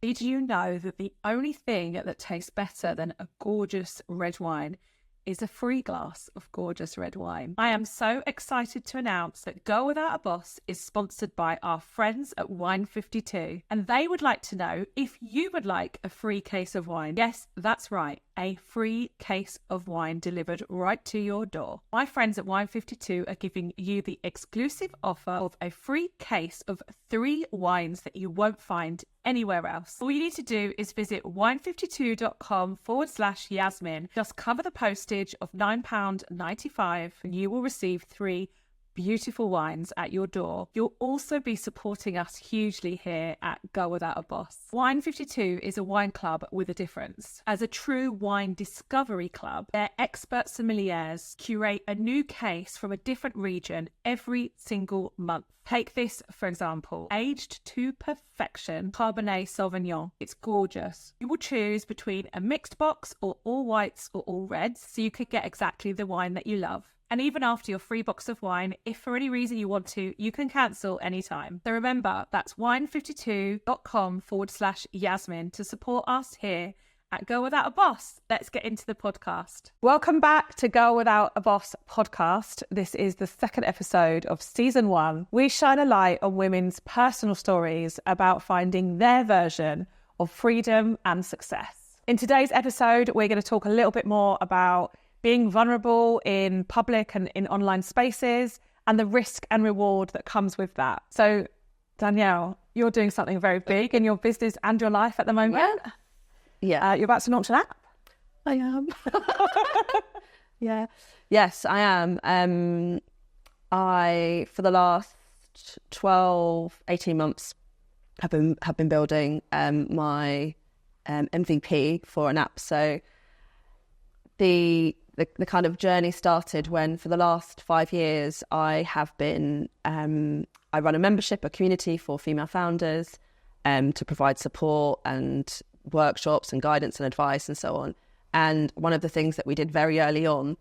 Did you know that the only thing that tastes better than a gorgeous red wine is a free glass of gorgeous red wine? I am so excited to announce that Girl Without a Boss is sponsored by our friends at Wine 52, and they would like to know if you would like a free case of wine. Yes, that's right, a free case of wine delivered right to your door. My friends at Wine 52 are giving you the exclusive offer of a free case of 3 wines that you won't find anywhere else. All you need to do is visit wine52.com/Yasmine. Just cover the postage of £9.95 and you will receive 3 beautiful wines at your door. You'll also be supporting us hugely here at Girl Without a Boss. Wine 52 is a wine club with a difference. As a true wine discovery club, their expert sommeliers curate a new case from a different region every single month. Take this, for example, aged to perfection Cabernet Sauvignon. It's gorgeous. You will choose between a mixed box or all whites or all reds, so you could get exactly the wine that you love. And even after your free box of wine, if for any reason you want to, you can cancel anytime. So remember, that's wine52.com/Yasmine to support us here at Girl Without a Boss. Let's get into the podcast. Welcome back to Girl Without a Boss podcast. This is the second episode of season 1. We shine a light on women's personal stories about finding their version of freedom and success. In today's episode, we're going to talk a little bit more about being vulnerable in public and in online spaces, and the risk and reward that comes with that. So, Danielle, you're doing something very big in your business and your life at the moment. Yeah. You're about to launch an app? I am. Yeah. Yes, I am. I, for the last 18 months, have been building my MVP for an app. So the kind of journey started when, for the last 5 years, I have been, I run a membership, a community for female founders to provide support and workshops and guidance and advice and so on. And one of the things that we did very early on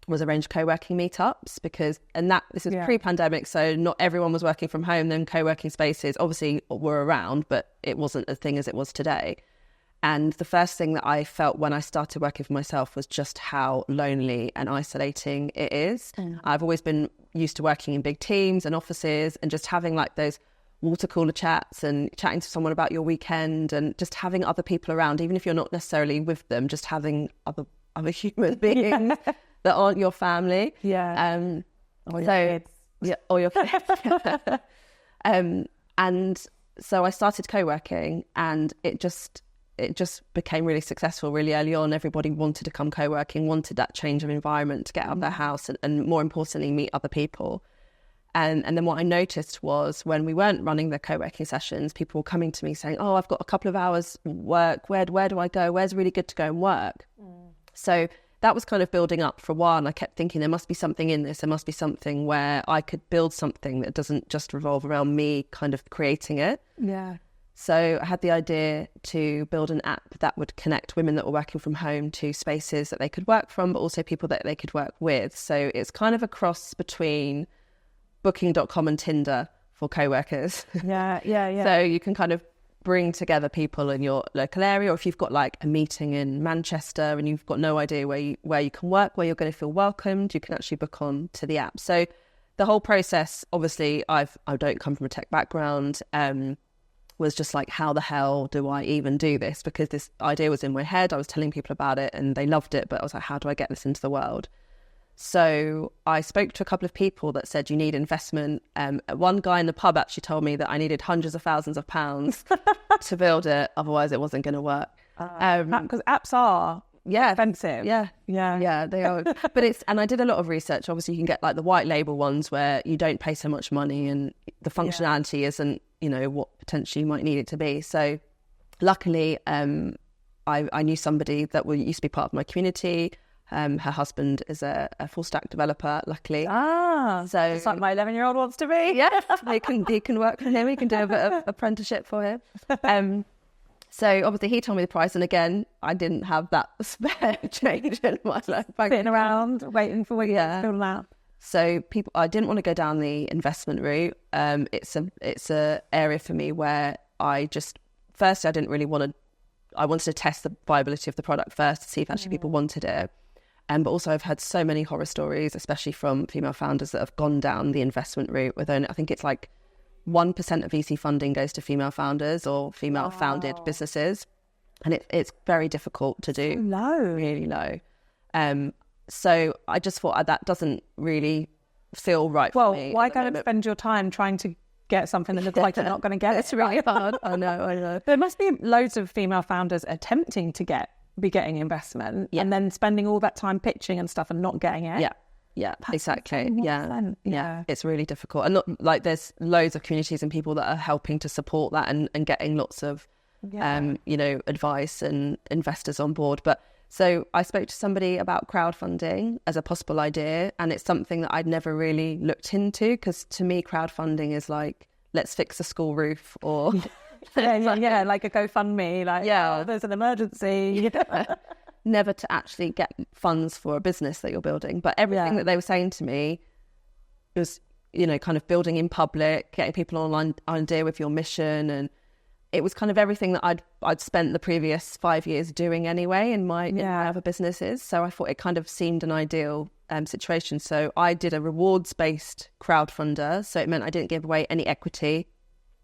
was arrange co-working meetups this was pre-pandemic, so not everyone was working from home. Then co-working spaces obviously were around, but it wasn't a thing as it was today. And the first thing that I felt when I started working for myself was just how lonely and isolating it is. I've always been used to working in big teams and offices and just having like those water cooler chats and chatting to someone about your weekend and just having other people around, even if you're not necessarily with them, just having other human beings that aren't your family. Yeah. Or your kids. Yeah, or your kids. And so I started co-working, and it just became really successful really early on. Everybody wanted to come co-working, wanted that change of environment to get out of their house and more importantly, meet other people. And then what I noticed was when we weren't running the co-working sessions, people were coming to me saying, oh, I've got a couple of hours work. Where do I go? Where's really good to go and work? So that was kind of building up for a while. And I kept thinking there must be something in this. There must be something where I could build something that doesn't just revolve around me kind of creating it. Yeah. So I had the idea to build an app that would connect women that were working from home to spaces that they could work from, but also people that they could work with. So it's kind of a cross between Booking.com and Tinder for co-workers. Yeah. So you can kind of bring together people in your local area, or if you've got like a meeting in Manchester and you've got no idea where you can work, where you're going to feel welcomed, you can actually book on to the app. So the whole process, obviously, I don't come from a tech background, was just like, how the hell do I even do this? Because this idea was in my head. I was telling people about it and they loved it, but I was like, how do I get this into the world? So I spoke to a couple of people that said, you need investment. One guy in the pub actually told me that I needed hundreds of thousands of pounds to build it. Otherwise it wasn't going to work. Because apps are expensive. Yeah, they are. But and I did a lot of research. Obviously you can get like the white label ones where you don't pay so much money and the functionality isn't, what potentially you might need it to be. So luckily, I knew somebody that used to be part of my community. Her husband is a full stack developer, luckily. So it's like my 11-year-old wants to be. Yeah, he can work for him. He can do a bit of apprenticeship for him. So obviously he told me the price, and again, I didn't have that spare change in my life. Sitting around waiting for what you fill out. So I didn't want to go down the investment route. It's a area for me where I just firstly, I didn't really want to, I wanted to test the viability of the product first to see if actually people wanted it. But also I've heard so many horror stories, especially from female founders that have gone down the investment route with only, I think it's like 1% of VC funding goes to female founders or female founded businesses. And it's very difficult to do. So low. Really low. So I just thought that doesn't really feel right for me. Well, why go and spend your time trying to get something that looks like you're not going to get it? It's really hard. I know. There must be loads of female founders attempting to be getting investment and then spending all that time pitching and stuff and not getting it. Yeah, That's exactly. insane. Yeah, it's really difficult. And not, like there's loads of communities and people that are helping to support that and getting lots of, advice and investors on board. But so I spoke to somebody about crowdfunding as a possible idea, and it's something that I'd never really looked into, because to me, crowdfunding is like, let's fix a school roof or... like a GoFundMe, there's an emergency. Never to actually get funds for a business that you're building. But everything that they were saying to me was, kind of building in public, getting people on idea with your mission. And it was kind of everything that I'd spent the previous 5 years doing anyway in my other businesses. So I thought it kind of seemed an ideal situation. So I did a rewards-based crowdfunder. So it meant I didn't give away any equity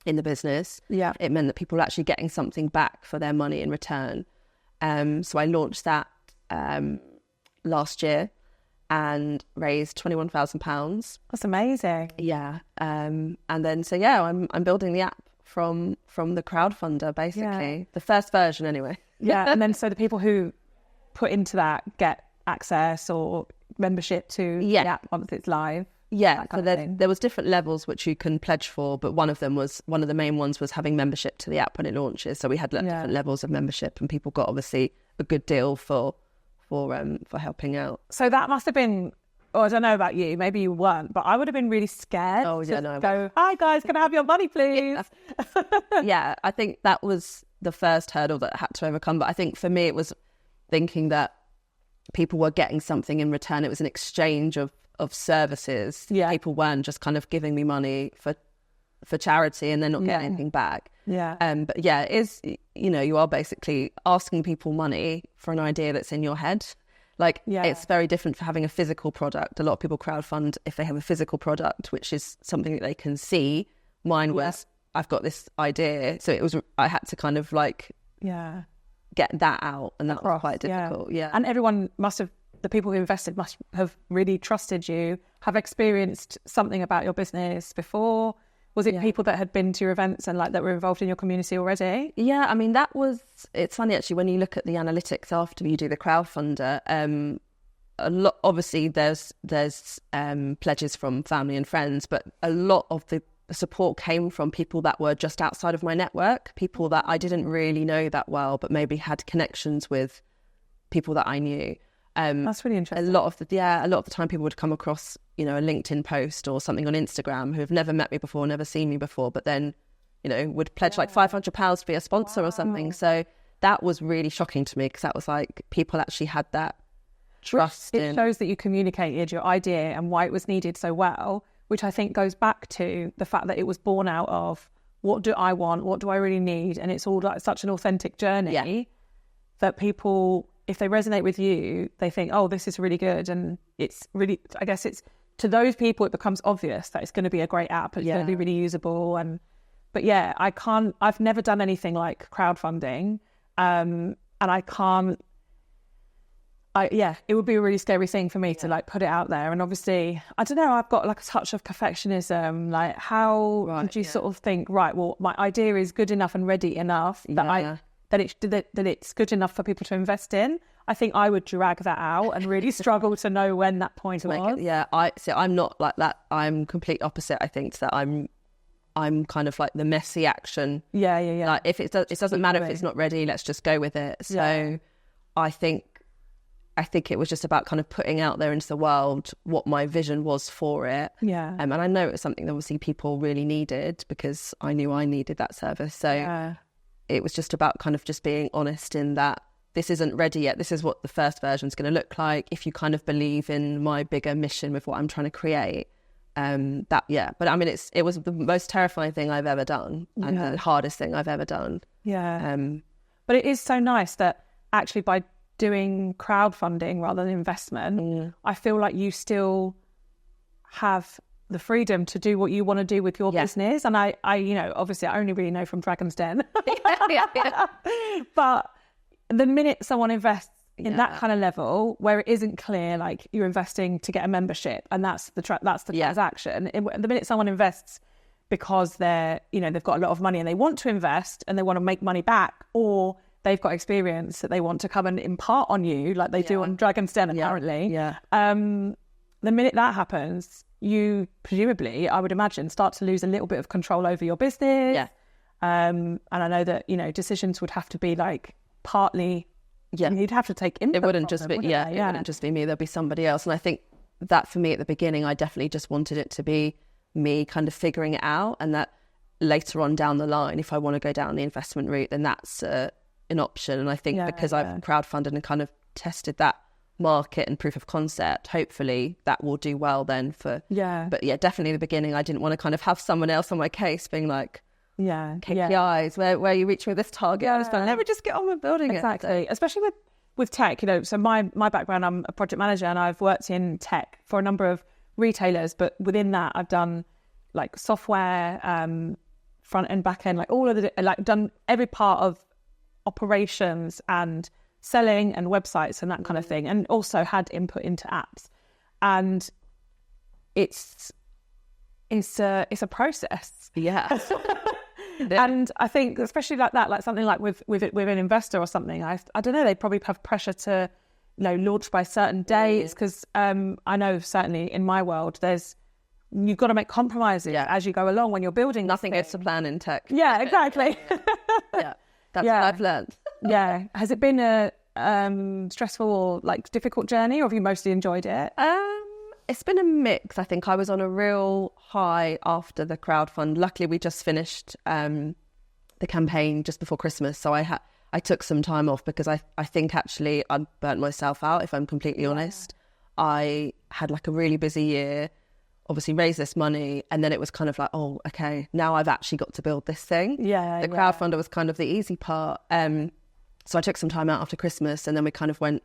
in the business. It meant that people were actually getting something back for their money in return. So I launched that last year and raised £21,000. That's amazing. Yeah. And then I'm building the app from the crowdfunder, basically. The first version anyway. And then so the people who put into that get access or membership to the app once it's live. Yeah, so there was different levels which you can pledge for, but one of the main ones was having membership to the app when it launches. So we had different levels of membership, and people got obviously a good deal for helping out. So that must have been, I don't know about you, maybe you weren't, but I would have been really scared go, hi guys, can I have your money please? Yeah, I think that was the first hurdle that I had to overcome. But I think for me it was thinking that people were getting something in return. It was an exchange of services. People weren't just kind of giving me money for charity and then not getting anything back. But it is, you are basically asking people money for an idea that's in your head. It's very different for having a physical product. A lot of people crowdfund if they have a physical product, which is something that they can see. Mine was, I've got this idea, so I had to kind of get that out, and that was quite difficult. And everyone the people who invested must have really trusted you, have experienced something about your business before. Was it people that had been to your events and that were involved in your community already? Yeah, I mean, it's funny actually, when you look at the analytics after you do the crowdfunder, a lot, obviously there's pledges from family and friends, but a lot of the support came from people that were just outside of my network, people that I didn't really know that well, but maybe had connections with people that I knew. That's really interesting. A lot of the time people would come across, a LinkedIn post or something on Instagram who have never met me before, never seen me before, but then, would pledge like £500 to be a sponsor or something. So that was really shocking to me, because that was like people actually had that trust. It shows that you communicated your idea and why it was needed so well, which I think goes back to the fact that it was born out of what do I want, what do I really need, and it's all like such an authentic journey that people, if they resonate with you, they think, oh, this is really good. And it's really, I guess it's, to those people, it becomes obvious that it's going to be a great app. It's going to be really usable. But I've never done anything like crowdfunding. And it would be a really scary thing for me to put it out there. And obviously, I don't know, I've got a touch of perfectionism. How would you sort of think, right, well, my idea is good enough and ready enough that it's good enough for people to invest in? I think I would drag that out and really struggle to know when that point was. I'm not like that. I'm complete opposite. I think that I'm kind of like the messy action. Like if it doesn't matter if it's not ready, let's just go with it. So I think it was just about kind of putting out there into the world what my vision was for it. And I know it was something that obviously people really needed, because I knew I needed that service. So it was just about kind of just being honest in that this isn't ready yet. This is what the first version is going to look like. If you kind of believe in my bigger mission with what I'm trying to create, But I mean, it was the most terrifying thing I've ever done, and the hardest thing I've ever done. But it is so nice that actually by doing crowdfunding rather than investment, I feel like you still have the freedom to do what you want to do with your business. And I obviously I only really know from Dragon's Den. But the minute someone invests in that kind of level where it isn't clear, like you're investing to get a membership and that's the transaction. The minute someone invests because they've got a lot of money and they want to invest and they want to make money back, or they've got experience that they want to come and impart on you, like they do on Dragon's Den apparently. The minute that happens, you presumably, I would imagine, start to lose a little bit of control over your business. And I know that, decisions would have to be like partly, you'd have to take input. It wouldn't just be, it wouldn't just be me, there'll be somebody else. And I think that for me at the beginning, I definitely just wanted it to be me kind of figuring it out, and that later on down the line, if I want to go down the investment route, then that's an option. And I think because I've crowdfunded and kind of tested that market and proof of concept, hopefully that will do well then but definitely in the beginning I didn't want to kind of have someone else on my case being like KPIs where you reach with this target. I was like, let me just get on with building it. Exactly, especially with tech, so my background, I'm a project manager and I've worked in tech for a number of retailers, but within that I've done like software, front end, back end, like all of done every part of operations and selling and websites and that kind of thing, and also had input into apps. And it's a process. And I think especially like that, like something like with an investor or something, I don't know, they probably have pressure to launch by certain dates, because I know certainly in my world you've got to make compromises as you go along when you're building. Nothing goes to plan in tech. Exactly. That's what I've learned. Has it been a stressful or like difficult journey, or have you mostly enjoyed it? It's been a mix. I think I was on a real high after the crowdfund. Luckily, we just finished the campaign just before Christmas, so I took some time off because I think actually I burnt myself out, if I'm completely honest. I had like a really busy year, obviously raised this money, and then it was kind of like, oh, okay, now I've actually got to build this thing. The crowdfunder was kind of the easy part. So I took some time out after Christmas, and then we kind of went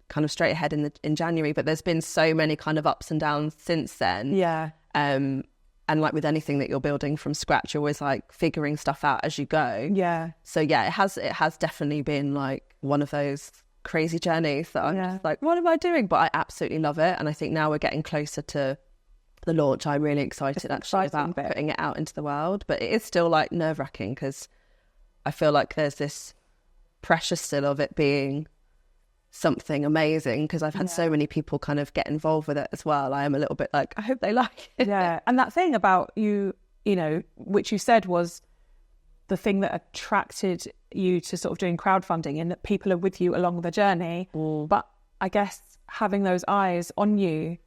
kind of straight ahead in January. But there's been so many kind of ups and downs since then. And like with anything that you're building from scratch, you're always like figuring stuff out as you go. So it has definitely been like one of those crazy journeys that I'm just like, what am I doing? But I absolutely love it. And I think now we're getting closer to the launch. I'm really excited about putting it out into the world. But it is still like nerve-wracking because I feel like there's this pressure still of it being something amazing, because I've had so many people kind of get involved with it as well. I am a little bit like, I hope they like it. And that thing about you which you said was the thing that attracted you to sort of doing crowdfunding, and that people are with you along the journey. But I guess having those eyes on you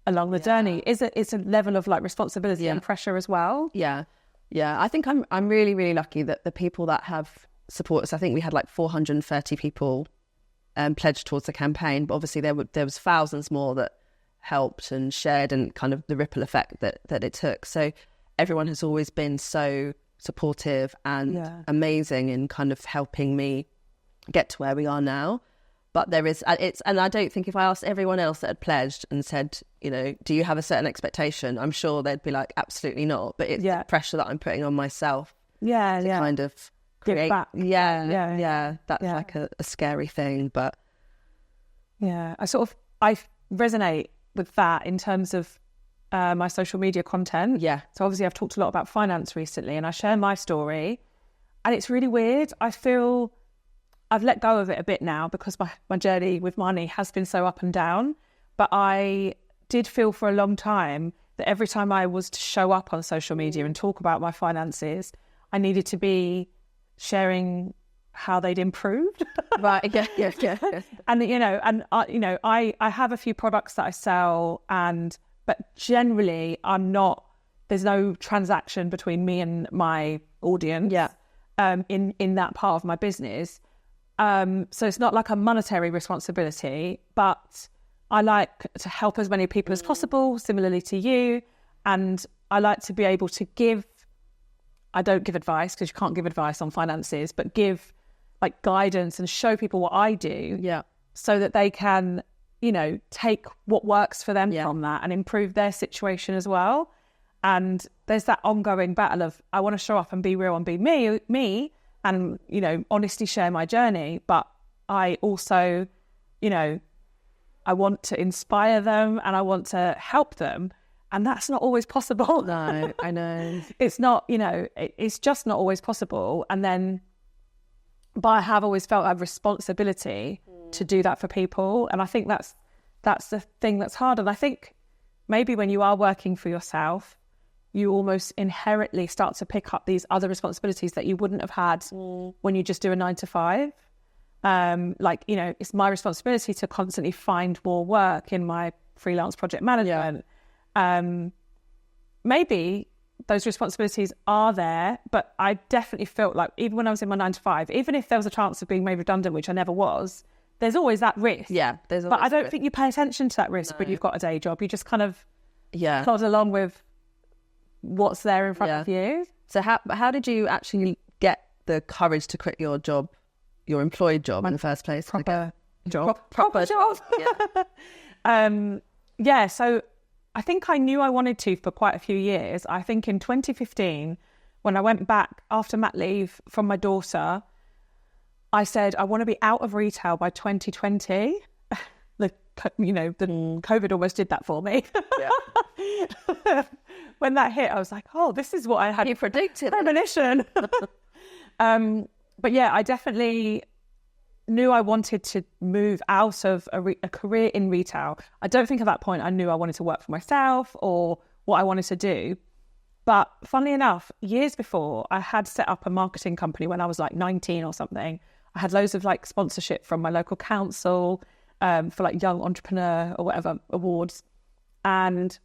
along the journey it's a level of like responsibility and pressure as well. I think I'm really, really lucky that the people that have supported us, I think we had like 430 people pledged towards the campaign, but obviously there was thousands more that helped and shared, and kind of the ripple effect that it took. So everyone has always been so supportive and amazing in kind of helping me get to where we are now. But and I don't think if I asked everyone else that had pledged and said, do you have a certain expectation, I'm sure they'd be like, absolutely not. But it's the pressure that I'm putting on myself to kind of create. Give back. That's like a scary thing, but I resonate with that in terms of my social media content. So obviously I've talked a lot about finance recently, and I share my story, and it's really weird. I feel I've let go of it a bit now because my journey with money has been so up and down. But I did feel for a long time that every time I was to show up on social media and talk about my finances, I needed to be sharing how they'd improved. Right. And I have a few products that I sell, but generally there's no transaction between me and my audience in that part of my business. So it's not like a monetary responsibility, but I like to help as many people as possible, similarly to you. And I like to be able to I don't give advice because you can't give advice on finances, but give like guidance and show people what I do. Yeah. So that they can, take what works for them from that and improve their situation as well. And there's that ongoing battle of, I want to show up and be real and be me and, honestly share my journey. But I also, I want to inspire them and I want to help them. And that's not always possible. No, I know. It's not, it's just not always possible. But I have always felt a responsibility to do that for people. And I think that's the thing that's hard. And I think maybe when you are working for yourself, you almost inherently start to pick up these other responsibilities that you wouldn't have had when you just do a 9 to 5. It's my responsibility to constantly find more work in my freelance project management. Maybe those responsibilities are there, but I definitely felt like even when I was in my 9 to 5, even if there was a chance of being made redundant, which I never was, there's always that risk. Yeah, there's always but I don't think you pay attention to that risk when you've got a day job. You just kind of plod along with what's there in front of you. So how did you actually get the courage to quit your job, your employed job in the first place? Proper job. Yeah. So I think I knew I wanted to for quite a few years. I think in 2015, when I went back after mat leave from my daughter, I said, I want to be out of retail by 2020. The COVID almost did that for me. Yeah. When that hit, I was like, oh, this is what I had. You predicted. Premonition. But yeah, I definitely knew I wanted to move out of a career in retail. I don't think at that point I knew I wanted to work for myself or what I wanted to do. But funnily enough, years before, I had set up a marketing company when I was like 19 or something. I had loads of like sponsorship from my local council for like young entrepreneur or whatever awards. And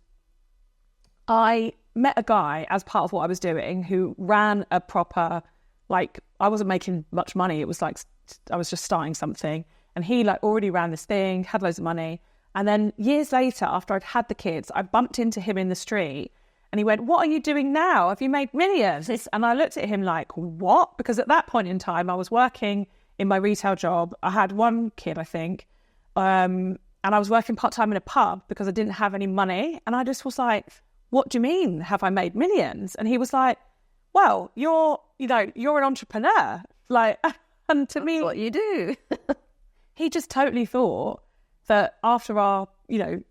I met a guy as part of what I was doing who ran a proper, like, I wasn't making much money. It was like, I was just starting something. And he like already ran this thing, had loads of money. And then years later, after I'd had the kids, I bumped into him in the street and he went, what are you doing now? Have you made millions? And I looked at him like, what? Because at that point in time, I was working in my retail job. I had one kid, I think. And I was working part-time in a pub because I didn't have any money. And I just was like, what do you mean? Have I made millions? And he was like, well, you're an entrepreneur. Like, and to me, that's what you do. He just totally thought that after our,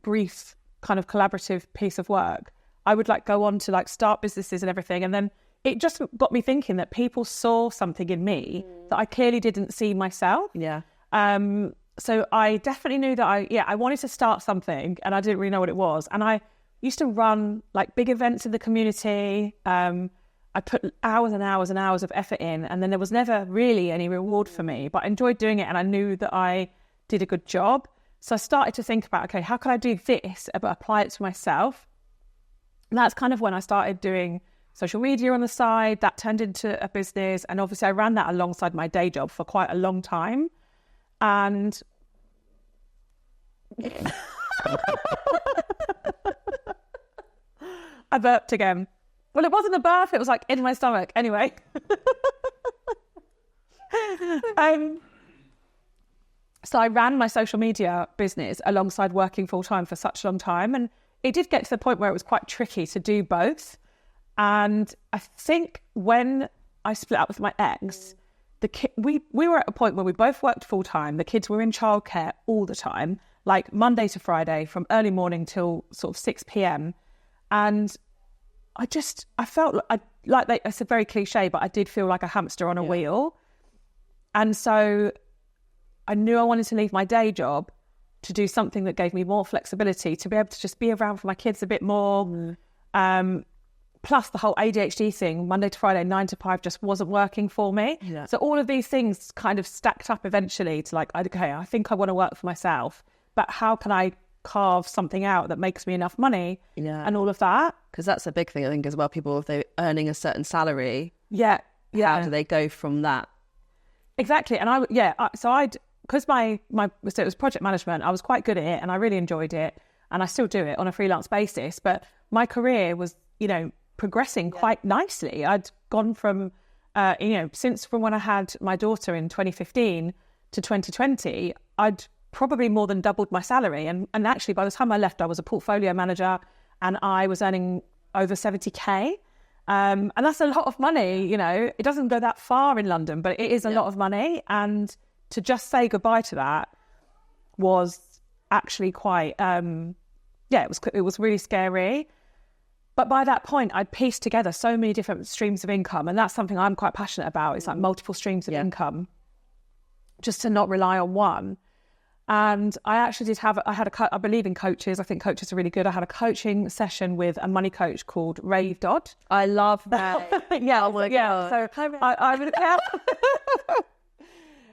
brief kind of collaborative piece of work, I would like go on to like start businesses and everything. And then it just got me thinking that people saw something in me that I clearly didn't see myself. Yeah. So I definitely knew that I wanted to start something and I didn't really know what it was. And I used to run like big events in the community. I put hours and hours and hours of effort in, and then there was never really any reward for me, but I enjoyed doing it and I knew that I did a good job. So I started to think about, okay, how can I do this, but apply it to myself? And that's kind of when I started doing social media on the side. That turned into a business. And obviously I ran that alongside my day job for quite a long time. And I burped again. Well, it wasn't a burp, it was like in my stomach. Anyway. So I ran my social media business alongside working full time for such a long time. And it did get to the point where it was quite tricky to do both. And I think when I split up with my ex, we were at a point where we both worked full time. The kids were in childcare all the time, like Monday to Friday from early morning till sort of 6 p.m. And I felt like it's a very cliche, but I did feel like a hamster on a wheel. And so I knew I wanted to leave my day job to do something that gave me more flexibility, to be able to just be around for my kids a bit more. Plus the whole ADHD thing, Monday to Friday, 9 to 5 just wasn't working for me. Yeah. So all of these things kind of stacked up eventually to like, okay, I think I want to work for myself, but how can I carve something out that makes me enough money and all of that? Because that's a big thing, I think, as well. People, if they're earning a certain salary, how do they go from that? Exactly. And because so it was project management, I was quite good at it and I really enjoyed it and I still do it on a freelance basis. But my career was, progressing quite nicely. I'd gone from, since from when I had my daughter in 2015 to 2020, I'd probably more than doubled my salary. And actually, by the time I left, I was a portfolio manager and I was earning over 70K. And that's a lot of money, It doesn't go that far in London, but it is a lot of money. And to just say goodbye to that was actually quite, it was really scary. But by that point, I'd pieced together so many different streams of income. And that's something I'm quite passionate about. It's like multiple streams of income, just to not rely on one. And I actually I believe in coaches. I think coaches are really good. I had a coaching session with a money coach called Ray Dodd. I love that. Yeah. Oh my God. So I would, yeah.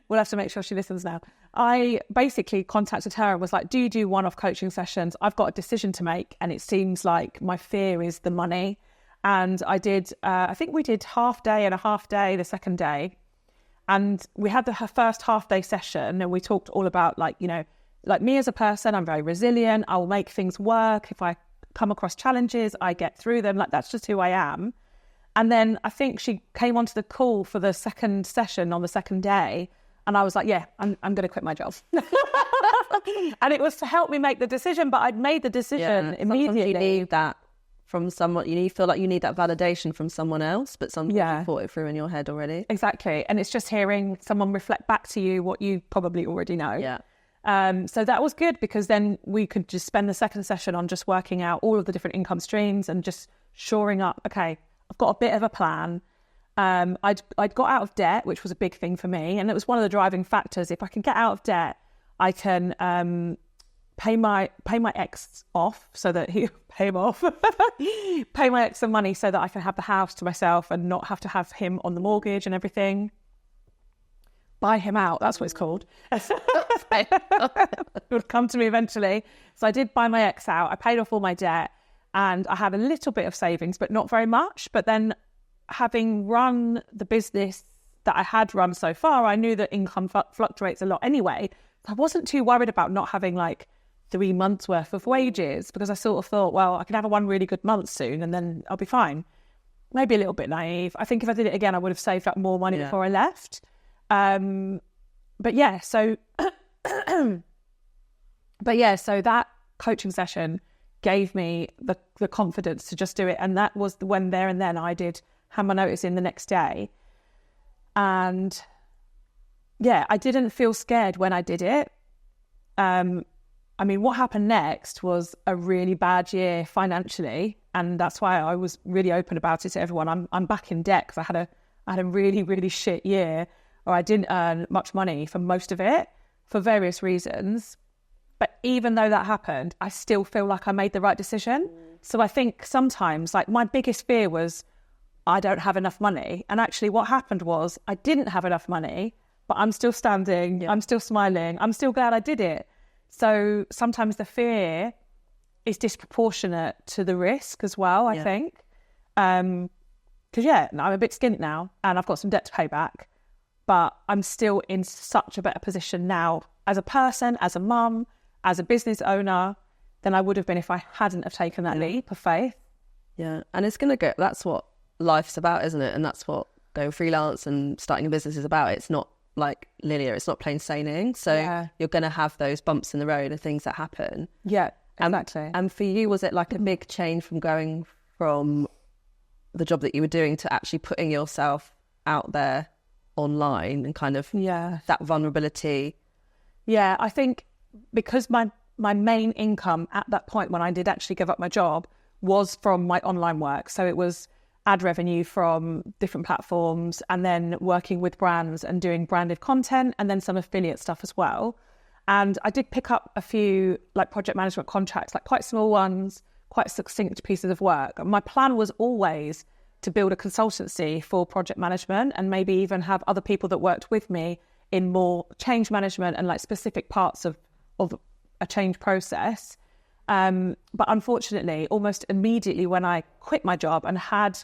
We'll have to make sure she listens now. I basically contacted her and was like, do you do one-off coaching sessions? I've got a decision to make. And it seems like my fear is the money. And I did, I think we did half day and a half day the second day. And we had her first half day session and we talked all about like me as a person, I'm very resilient. I will make things work. If I come across challenges, I get through them. Like, that's just who I am. And then I think she came onto the call for the second session on the second day. And I was like, yeah, I'm going to quit my job. And it was to help me make the decision, but I'd made the decision immediately. You need that from someone, feel like you need that validation from someone else, but sometimes you thought it through in your head already. Exactly. And it's just hearing someone reflect back to you what you probably already know. Yeah. So that was good because then we could just spend the second session on just working out all of the different income streams and just shoring up, okay, I've got a bit of a plan. I'd got out of debt, which was a big thing for me. And it was one of the driving factors. If I can get out of debt, I can pay my ex off so that he pay him off, pay my ex some money so that I can have the house to myself and not have to have him on the mortgage and everything. Buy him out. That's what it's called. It would come to me eventually. So I did buy my ex out. I paid off all my debt and I had a little bit of savings, but not very much. But then having run the business that I had run so far, I knew that income fluctuates a lot anyway. I wasn't too worried about not having like 3 months worth of wages because I sort of thought, well, I can have a one really good month soon and then I'll be fine. Maybe a little bit naive. I think if I did it again, I would have saved up more money before I left. But yeah, so so that coaching session gave me the confidence to just do it. And that was when there and then I did hand my notice in the next day. And yeah, I didn't feel scared when I did it. I mean, what happened next was a really bad year financially. And that's why I was really open about it to everyone. I'm back in debt because I had a really, really shit year, or I didn't earn much money for most of it for various reasons. But even though that happened, I still feel like I made the right decision. So I think sometimes, like, my biggest fear was I don't have enough money. And actually what happened was I didn't have enough money, but I'm still standing, I'm still smiling, I'm still glad I did it. So sometimes the fear is disproportionate to the risk as well, I think. Because, I'm a bit skint now and I've got some debt to pay back, but I'm still in such a better position now as a person, as a mum, as a business owner than I would have been if I hadn't have taken that leap of faith. Yeah, and it's going to go, that's what life's about, isn't it? And that's what going freelance and starting a business is about. It's not like linear, it's not plain sailing. So you're going to have those bumps in the road and things that happen. Yeah, exactly. And for you, was it like a big change from going from the job that you were doing to actually putting yourself out there online and kind of that vulnerability? Yeah, I think because my main income at that point when I did actually give up my job was from my online work. So it was ad revenue from different platforms and then working with brands and doing branded content and then some affiliate stuff as well. And I did pick up a few like project management contracts, like quite small ones, quite succinct pieces of work. My plan was always to build a consultancy for project management and maybe even have other people that worked with me in more change management and like specific parts of a change process. But unfortunately, almost immediately when I quit my job and had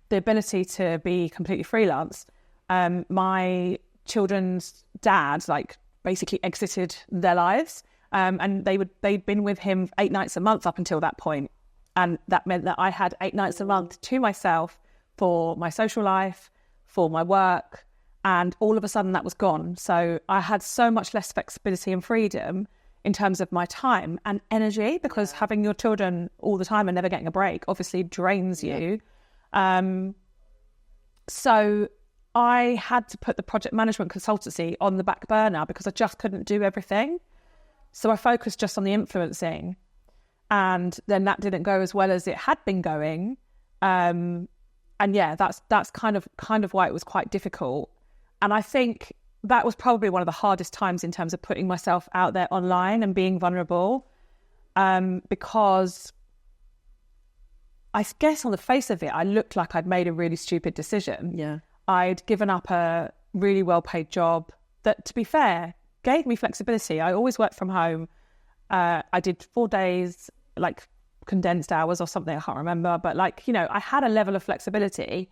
the ability to be completely freelance, my children's dad like basically exited their lives. And they'd been with him 8 nights a month up until that point. And that meant that I had 8 nights a month to myself for my social life, for my work, and all of a sudden that was gone. So I had so much less flexibility and freedom in terms of my time and energy, because having your children all the time and never getting a break obviously drains you. So I had to put the project management consultancy on the back burner because I just couldn't do everything. So I focused just on the influencing, and then that didn't go as well as it had been going. And yeah, that's kind of why it was quite difficult. And I think that was probably one of the hardest times in terms of putting myself out there online and being vulnerable, because I guess on the face of it, I looked like I'd made a really stupid decision. Yeah. I'd given up a really well-paid job that, to be fair, gave me flexibility. I always worked from home. I did 4 days, like condensed hours or something, I can't remember. But like, I had a level of flexibility.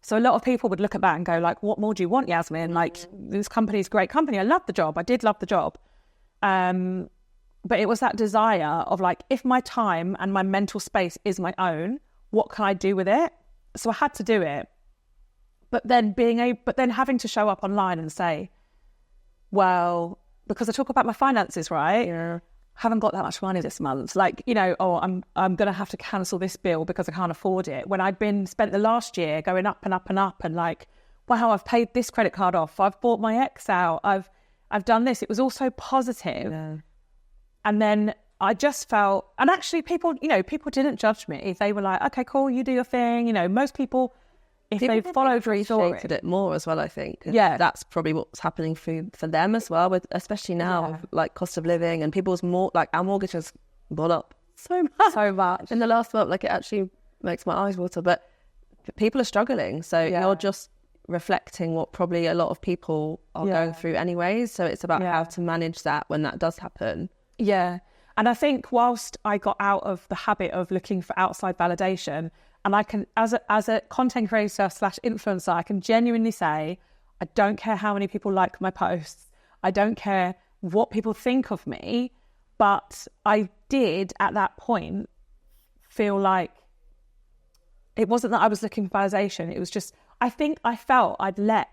So a lot of people would look at that and go like, what more do you want, Yasmine? Like, this company's a great company. I love the job. I did love the job. But it was that desire of like, if my time and my mental space is my own, what can I do with it? So I had to do it. But then having to show up online and say, well, because I talk about my finances, right? Yeah. Haven't got that much money this month. Like, I'm going to have to cancel this bill because I can't afford it. When I'd spent the last year going up and up and up and like, wow, I've paid this credit card off. I've bought my ex out. I've done this. It was all so positive. Yeah. And then I just felt, and actually people didn't judge me. They were like, okay, cool, you do your thing. Most people, if they followed your story, appreciated it more as well, I think. Yeah. That's probably what's happening for them as well, with especially now, like cost of living and people's our mortgages gone up so much in the last month. Like, it actually makes my eyes water, but people are struggling. So you're just reflecting what probably a lot of people are going through anyways. So it's about how to manage that when that does happen. Yeah. And I think whilst I got out of the habit of looking for outside validation, and I can, as a content creator / influencer, I can genuinely say, I don't care how many people like my posts. I don't care what people think of me. But I did at that point feel like it wasn't that I was looking for validation. It was just, I think I felt I'd let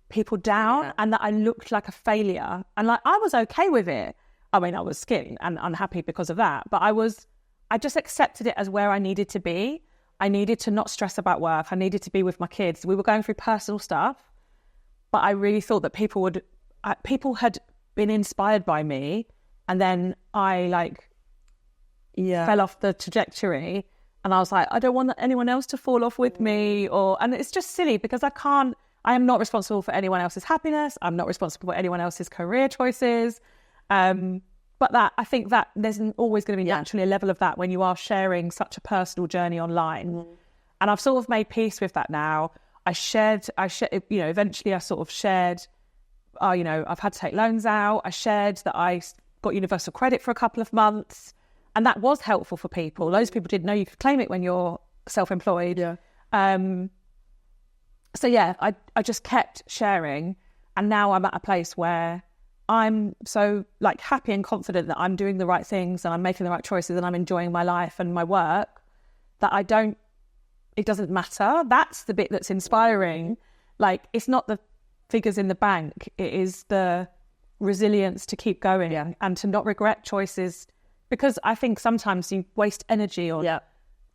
people down and that I looked like a failure. And like, I was okay with it. I mean, I was skinny and unhappy because of that. But I just accepted it as where I needed to be. I needed to not stress about work. I needed to be with my kids. We were going through personal stuff, but I really thought that people had been inspired by me, and then I fell off the trajectory, and I was like, I don't want anyone else to fall off with me, and it's just silly because I am not responsible for anyone else's happiness. I'm not responsible for anyone else's career choices. But I think that there's always going to be naturally a level of that when you are sharing such a personal journey online. And I've sort of made peace with that now. Eventually I sort of shared, I've had to take loans out. I shared that I got universal credit for a couple of months. And that was helpful for people. Loads of people didn't know you could claim it when you're self-employed. Yeah. I just kept sharing. And now I'm at a place where I'm so like happy and confident that I'm doing the right things and I'm making the right choices and I'm enjoying my life and my work, that it doesn't matter. That's the bit that's inspiring. Like, it's not the figures in the bank. It is the resilience to keep going and to not regret choices, because I think sometimes you waste energy on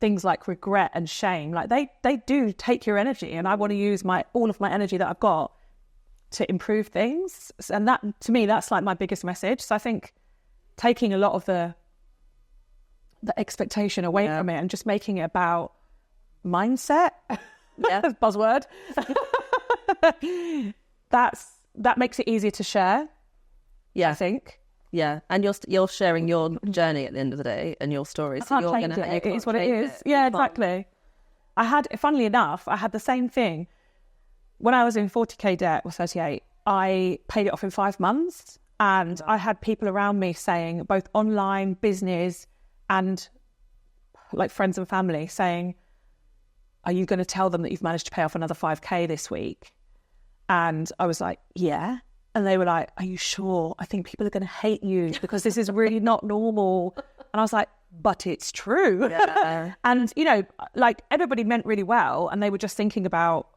things like regret and shame. Like they do take your energy, and I want to use all of my energy that I've got to improve things. And that, to me, that's like my biggest message. So I think taking a lot of the expectation away from it and just making it about mindset, buzzword, that makes it easier to share. I think. Yeah, and you're sharing your journey at the end of the day and your stories. I can't change it. It is what it is. Yeah, exactly. Funnily enough, I had the same thing. When I was in 40k debt, or 38, I paid it off in 5 months. And I had people around me saying, both online, business, and like friends and family saying, are you going to tell them that you've managed to pay off another 5k this week? And I was like, yeah. And they were like, are you sure? I think people are going to hate you because this is really not normal. And I was like, but it's true. Yeah. And, you know, like everybody meant really well and they were just thinking about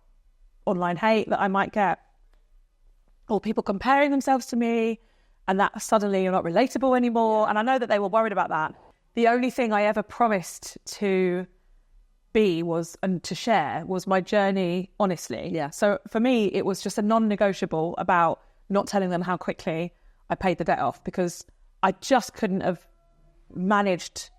online hate that I might get or people comparing themselves to me and that suddenly you're not relatable anymore. And I know that they were worried about that. The only thing I ever promised to be was, and to share, was my journey honestly. Yeah. So for me, it was just a non-negotiable about not telling them how quickly I paid the debt off, because I just couldn't have managed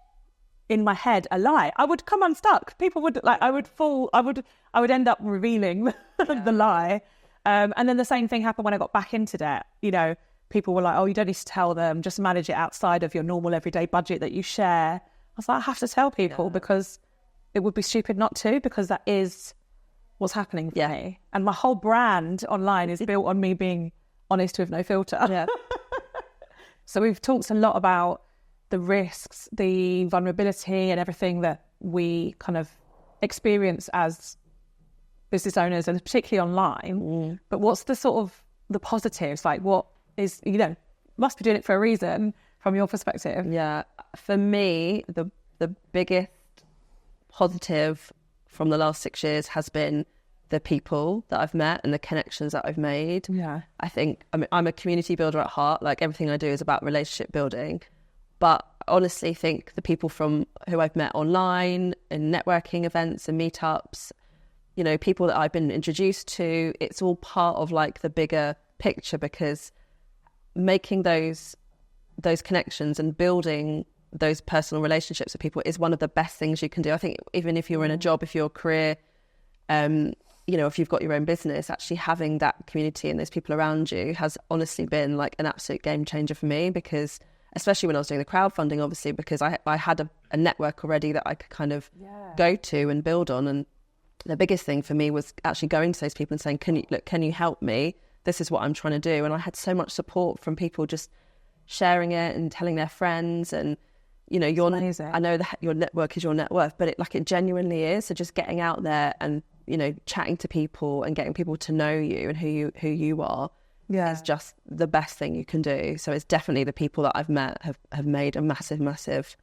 in my head a lie. I would come unstuck. People would I would end up revealing the lie. And then the same thing happened when I got back into debt. You know, people were like, oh, you don't need to tell them, just manage it outside of your normal everyday budget that you share. I was like, I have to tell people because it would be stupid not to, because that is what's happening for me. And my whole brand online is built on me being honest with no filter. Yeah. So we've talked a lot about the risks, the vulnerability and everything that we kind of experience as business owners and particularly online. But what's the sort of the positives? Like what is, you know, must be doing it for a reason from your perspective. Yeah. For me, the biggest positive from the last 6 years has been the people that I've met and the connections that I've made. Yeah. I think I'm a community builder at heart. Like everything I do is about relationship building. But I honestly think the people from who I've met online in networking events and meetups, you know, people that I've been introduced to, it's all part of like the bigger picture, because making those connections and building those personal relationships with people is one of the best things you can do. I think even if you're in a job, if you're a career, you know, if you've got your own business, actually having that community and those people around you has honestly been like an absolute game changer for me, because especially when I was doing the crowdfunding, obviously, because I had a network already that I could kind of go to and build on. And the biggest thing for me was actually going to those people and saying, can you help me? This is what I'm trying to do. And I had so much support from people just sharing it and telling their friends. And, you know, I know that your network is your net worth, but it genuinely is. So just getting out there and, you know, chatting to people and getting people to know you and who you are is just the best thing you can do. So it's definitely the people that I've met have made a massive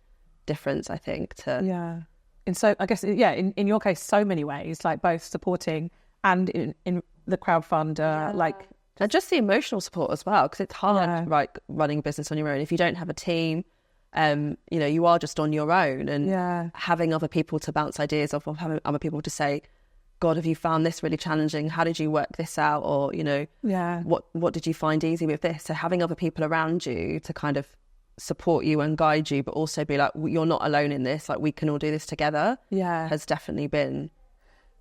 difference, I think. And so I guess, in your case, so many ways, like both supporting and in the crowdfunder, like... And just the emotional support as well, because it's hard, right, running a business on your own. If you don't have a team, you know, you are just on your own, and having other people to bounce ideas off of, having other people to say, God, have you found this really challenging? How did you work this out? Or, you know, what did you find easy with this? So having other people around you to kind of support you and guide you, but also be like, you're not alone in this, like we can all do this together, has definitely been...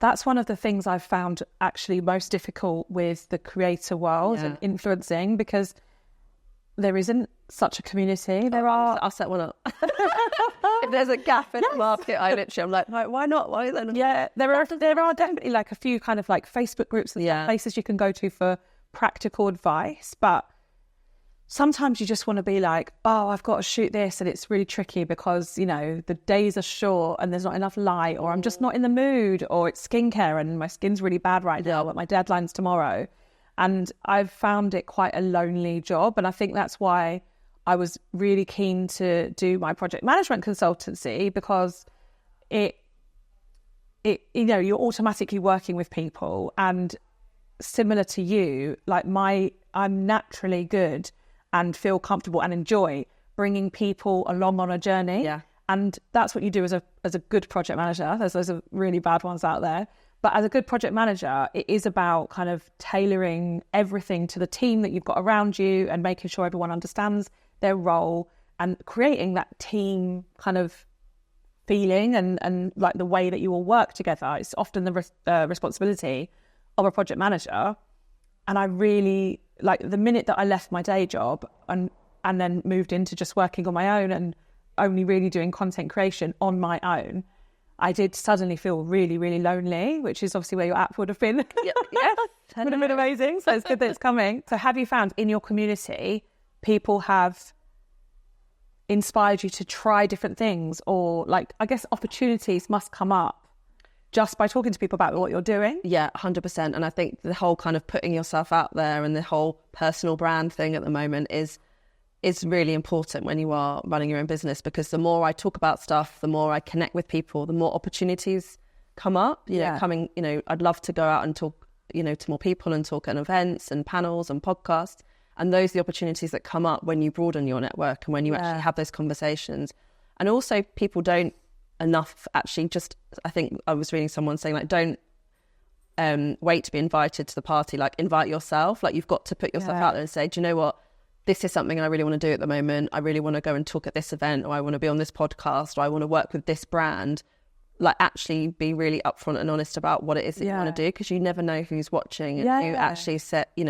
That's one of the things I've found actually most difficult with the creator world and influencing, because there isn't such a community. I'll set one up. If there's a gap in the market, I'm like, why not? Why then? Yeah, there are definitely like a few kind of like Facebook groups and places you can go to for practical advice, but sometimes you just want to be like, oh, I've got to shoot this and it's really tricky because, you know, the days are short and there's not enough light, or I'm just not in the mood, or it's skincare and my skin's really bad right now, but my deadline's tomorrow. And I've found it quite a lonely job. And I think that's why I was really keen to do my project management consultancy, because it you know, you're automatically working with people, and similar to you, like I'm naturally good and feel comfortable and enjoy bringing people along on a journey. And that's what you do as a good project manager. There's loads of really bad ones out there. But as a good project manager, it is about kind of tailoring everything to the team that you've got around you and making sure everyone understands their role and creating that team kind of feeling and like the way that you all work together. It's often the responsibility of a project manager. And I really, like, the minute that I left my day job and then moved into just working on my own and only really doing content creation on my own, I did suddenly feel really, really lonely, which is obviously where your app would have been. Would have been amazing. So it's good that it's coming. So have you found in your community, people have inspired you to try different things, or like, I guess opportunities must come up just by talking to people about what you're doing? Yeah, 100%. And I think the whole kind of putting yourself out there and the whole personal brand thing at the moment is is really important when you are running your own business, because the more I talk about stuff, the more I connect with people, the more opportunities come up. I'd love to go out and talk, to more people and talk at events and panels and podcasts. And those are the opportunities that come up when you broaden your network and when you actually have those conversations. And also people don't enough actually I think I was reading someone saying, like, don't wait to be invited to the party, like invite yourself. Like, you've got to put yourself out there and say, do you know what? This is something I really want to do at the moment. I really want to go and talk at this event, or I want to be on this podcast, or I want to work with this brand. Like, actually be really upfront and honest about what it is that you want to do, because you never know who's watching and who actually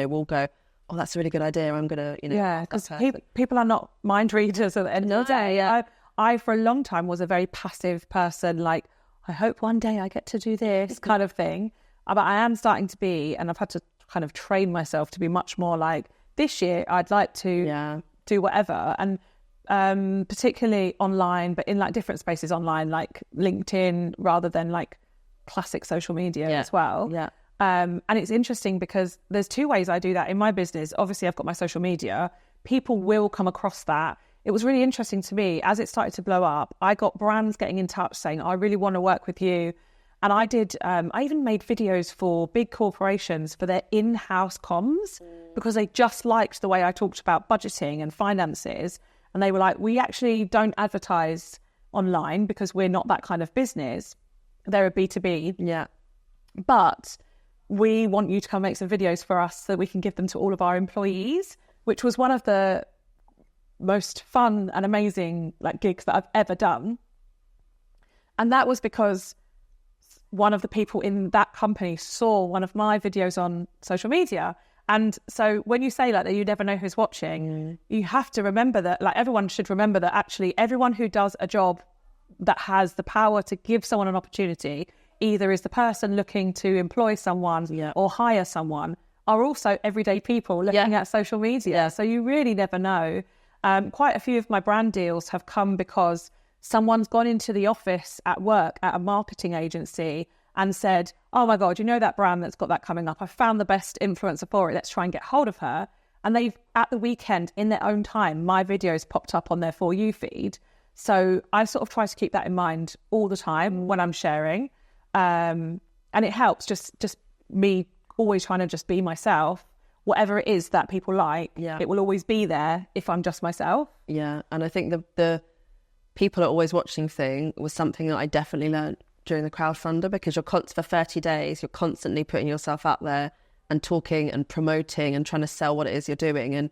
will go, oh, that's a really good idea. I'm going to, because people are not mind readers at the end of the day. Yeah. I, for a long time, was a very passive person. Like, I hope one day I get to do this kind of thing. But I am starting to be, and I've had to kind of train myself to be much more like, this year I'd like to do whatever. And particularly online, but in like different spaces online, like LinkedIn, rather than like classic social media as well. Yeah. And it's interesting because there's two ways I do that in my business. Obviously, I've got my social media. People will come across that. It was really interesting to me as it started to blow up. I got brands getting in touch saying, I really want to work with you. And I did, I even made videos for big corporations for their in-house comms, because they just liked the way I talked about budgeting and finances. And they were like, we actually don't advertise online because we're not that kind of business. They're a B2B. Yeah. But we want you to come make some videos for us so that we can give them to all of our employees, which was one of the most fun and amazing like gigs that I've ever done. And that was because one of the people in that company saw one of my videos on social media. And so when you say like that, you never know who's watching, you have to remember that, like, everyone should remember that actually everyone who does a job that has the power to give someone an opportunity, either is the person looking to employ someone or hire someone, are also everyday people looking at social media. So you really never know. Quite a few of my brand deals have come because someone's gone into the office at work at a marketing agency and said, oh my God, you know that brand that's got that coming up? I found the best influencer for it. Let's try and get hold of her. And they've, at the weekend, in their own time, my videos popped up on their For You feed. So I sort of try to keep that in mind all the time when I'm sharing. And it helps just me always trying to just be myself. Whatever it is that people like, it will always be there if I'm just myself. Yeah, and I think the people are always watching thing was something that I definitely learned during the crowdfunder, because for 30 days, you're constantly putting yourself out there and talking and promoting and trying to sell what it is you're doing. And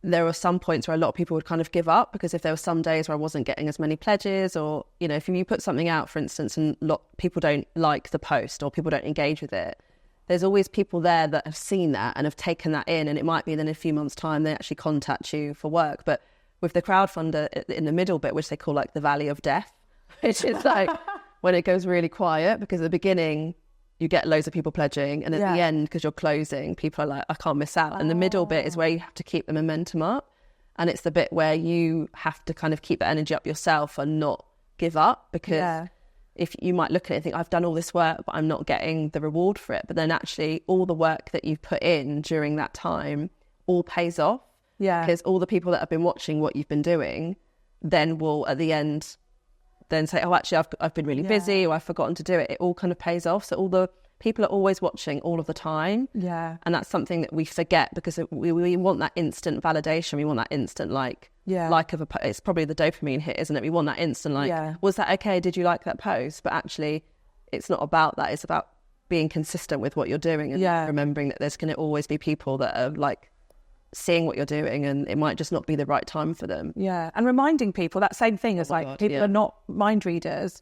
there were some points where a lot of people would kind of give up, because if there were some days where I wasn't getting as many pledges, or, if you put something out, for instance, and people don't like the post or people don't engage with it, there's always people there that have seen that and have taken that in. And it might be that in a few months' time, they actually contact you for work. But with the crowdfunder in the middle bit, which they call like the valley of death, which is like when it goes really quiet, because at the beginning you get loads of people pledging, and at the end, because you're closing, people are like, I can't miss out. And the middle bit is where you have to keep the momentum up. And it's the bit where you have to kind of keep the energy up yourself and not give up, because if you might look at it and think, I've done all this work, but I'm not getting the reward for it. But then actually all the work that you've put in during that time all pays off. Yeah. Because all the people that have been watching what you've been doing then will at the end then say, oh, actually, I've been really busy, or I've forgotten to do it. It all kind of pays off. So all the people are always watching all of the time. Yeah. And that's something that we forget, because we want that instant validation. We want that instant like of it's probably the dopamine hit, isn't it? We want that instant was that okay? Did you like that post? But actually, it's not about that. It's about being consistent with what you're doing and remembering that there's going to always be people that are like seeing what you're doing, and it might just not be the right time for them. Yeah. And reminding people that same thing is people are not mind readers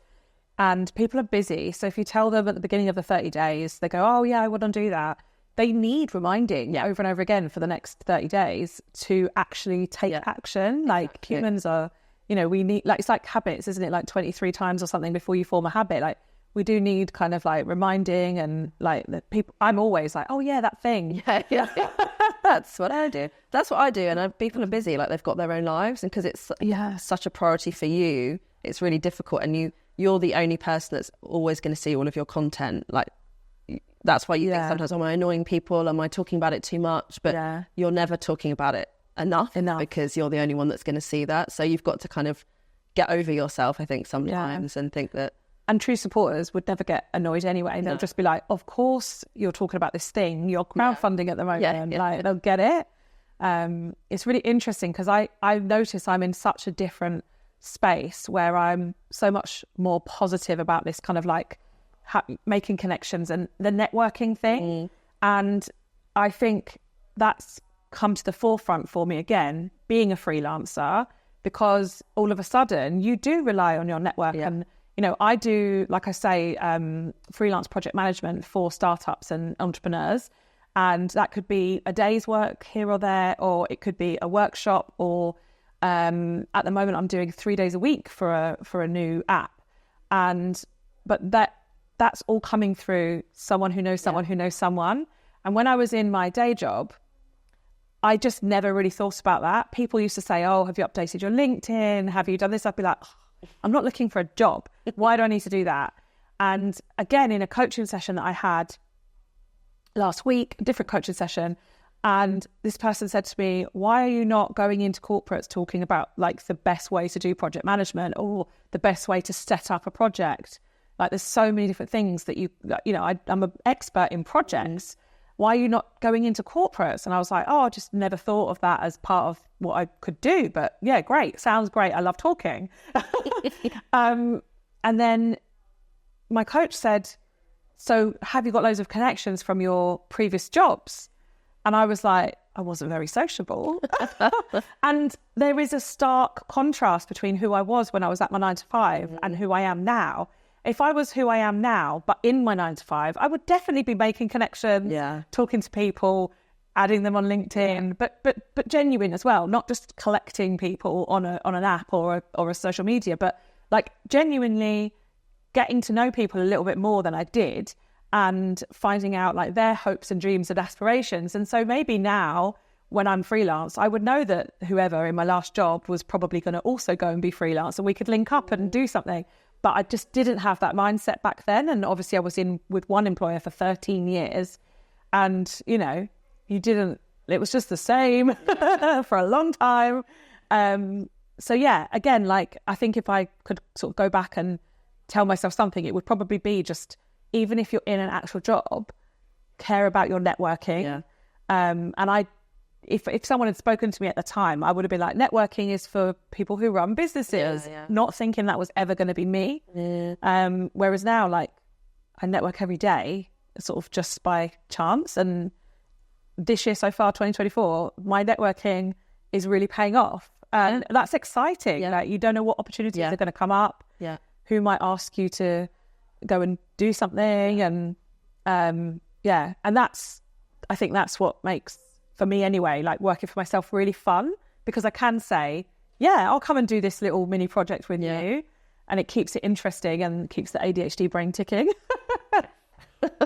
and people are busy. So if you tell them at the beginning of the 30 days, they go, oh yeah, I want to do that. They need reminding over and over again for the next 30 days to actually take action. Like humans are, we need, like, it's like habits, isn't it? Like 23 times or something before you form a habit. Like, we do need kind of like reminding, and like the people, I'm always like, oh yeah, that thing. Yeah. That's what I do. And people are busy, like they've got their own lives. And because it's such a priority for you, it's really difficult. And you're the only person that's always going to see all of your content. Like, that's why you think sometimes, am I annoying people? Am I talking about it too much? But you're never talking about it enough because you're the only one that's going to see that. So you've got to kind of get over yourself, I think, sometimes, and think that. And true supporters would never get annoyed anyway. They'll just be like, of course you're talking about this thing. You're crowdfunding at the moment. Like, they'll get it. It's really interesting because I notice I'm in such a different space where I'm so much more positive about this kind of like making connections and the networking thing. And I think that's come to the forefront for me again, being a freelancer, because all of a sudden you do rely on your network. And you know, I do, like I say, freelance project management for startups and entrepreneurs. And that could be a day's work here or there, or it could be a workshop, or at the moment I'm doing 3 days a week for a new app. But that's all coming through someone who knows someone who knows someone. And when I was in my day job, I just never really thought about that. People used to say, oh, have you updated your LinkedIn? Have you done this? I'd be like, I'm not looking for a job. Why do I need to do that? And again, in a coaching session that I had last week, a different coaching session, and this person said to me, why are you not going into corporates talking about like the best way to do project management or the best way to set up a project? Like, there's so many different things that I'm an expert in projects. Why are you not going into corporates? And I was like, I just never thought of that as part of what I could do. But yeah, great. Sounds great. I love talking. And then my coach said, so have you got loads of connections from your previous jobs? And I was like, I wasn't very sociable. And there is a stark contrast between who I was when I was at my 9 to 5 and who I am now. If I was who I am now, but in my 9 to 5, I would definitely be making connections, talking to people, adding them on LinkedIn, but genuine as well, not just collecting people on an app or a social media, but like genuinely getting to know people a little bit more than I did and finding out like their hopes and dreams and aspirations. And so maybe now when I'm freelance, I would know that whoever in my last job was probably going to also go and be freelance and we could link up and do something. But I just didn't have that mindset back then. And obviously I was in with one employer for 13 years and, you know, it was just the same for a long time. So yeah, again, like I think if I could sort of go back and tell myself something, it would probably be just, even if you're in an actual job, care about your networking. And if someone had spoken to me at the time, I would have been like, networking is for people who run businesses, not thinking that was ever going to be me. Whereas now, like, I network every day, sort of just by chance. And this year so far, 2024, my networking is really paying off. And that's exciting. Like, you don't know what opportunities are going to come up. Who might ask you to go and do something. And and I think that's what makes, for me anyway, like working for myself really fun, because I can say, I'll come and do this little mini project with you, and it keeps it interesting and keeps the ADHD brain ticking.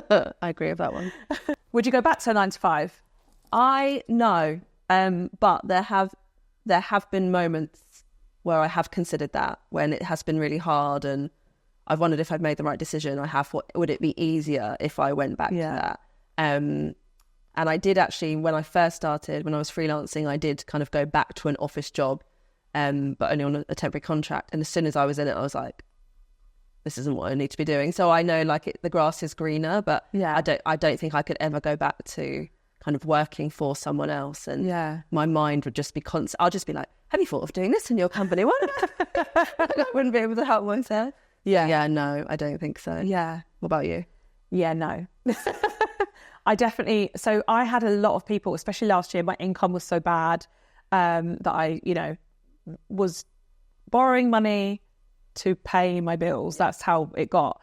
I agree with that one. Would you go back to 9 to 5? No, but there have been moments where I have considered that, when it has been really hard and I've wondered if I've made the right decision. Would it be easier if I went back to that? And I did actually, when I first started, when I was freelancing, I did kind of go back to an office job, but only on a temporary contract. And as soon as I was in it, I was like, this isn't what I need to be doing. So I know, like, the grass is greener, but I don't think I could ever go back to kind of working for someone else. And my mind would just be constant. I'll just be like, have you thought of doing this in your company? What? I wouldn't be able to help myself. No, I don't think so. What about you? No. So I had a lot of people, especially last year, my income was so bad that I, was borrowing money to pay my bills. That's how it got.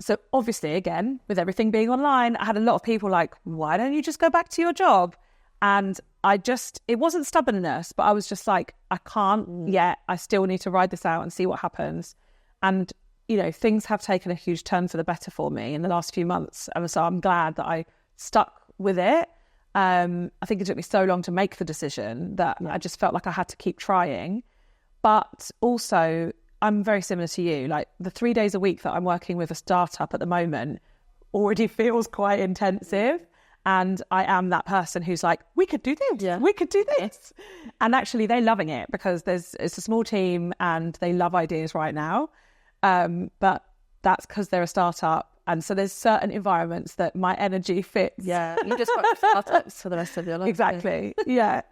So obviously, again, with everything being online, I had a lot of people like, why don't you just go back to your job? And it wasn't stubbornness, but I was just like, I can't yet. I still need to ride this out and see what happens. And, things have taken a huge turn for the better for me in the last few months. And so I'm glad that I stuck with it. I think it took me so long to make the decision that I just felt like I had to keep trying. But also, I'm very similar to you. Like, the 3 days a week that I'm working with a startup at the moment already feels quite intensive. And I am that person who's like, we could do this, Yeah. we could do this. And actually they're loving it because it's a small team and they love ideas right now. But that's because they're a startup. And so there's certain environments that my energy fits. Yeah, you just want startups for the rest of your life. Exactly. Yeah.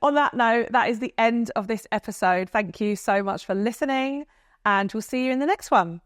On that note, that is the end of this episode. Thank you so much for listening, and we'll see you in the next one.